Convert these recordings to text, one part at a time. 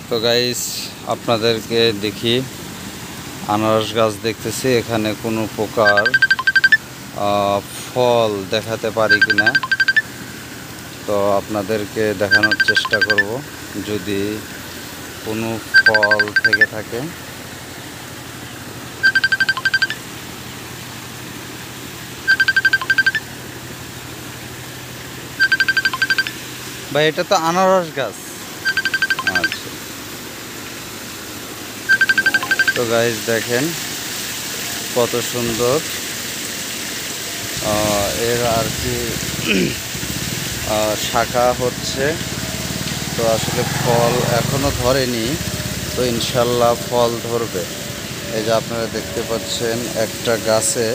তো গাইস আপনাদেরকে দেখি আনারস গাছ দেখতেছি, এখানে কোনো প্রকার ফল দেখাতে পারি কিনা। তো আপনাদেরকে দেখানোর চেষ্টা করব যদি কোনো ফল থেকে থাকে। ভাই এটা তো আনারস গাছ। আচ্ছা, তো গাইস দেখেন কত সুন্দর এর আর কি শাখা হচ্ছে। তো আসলে ফল এখনো ধরেনি, তো ইনশাল্লাহ ফল ধরবে। এই যে আপনারা দেখতে পাচ্ছেন একটা গাছে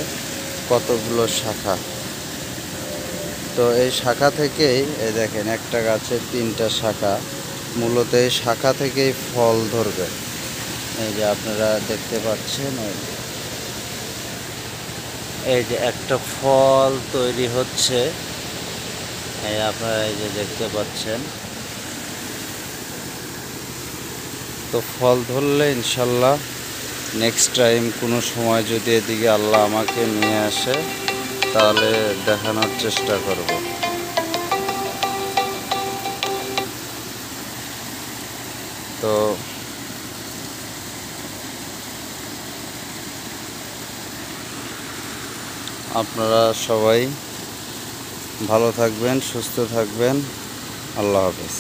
কতগুলো শাখা। তো এই শাখা থেকেই এই দেখেন একটা গাছে 3টা শাখা, মূলত এই শাখা থেকেই ফল ধরবে। এই যে আপনারা দেখতে পাচ্ছেন এই যে একটা ফল তৈরি হচ্ছে, এই আপনারা এই যে দেখতে পাচ্ছেন। তো ফল ধরলে ইনশাল্লাহ নেক্সট টাইম কোনো সময় যদি এদিকে আল্লাহ আমাকে নিয়ে আসে তাহলে দেখানোর চেষ্টা করব। তো আপনারা সবাই ভালো থাকবেন, সুস্থ থাকবেন। আল্লাহ হাফেজ।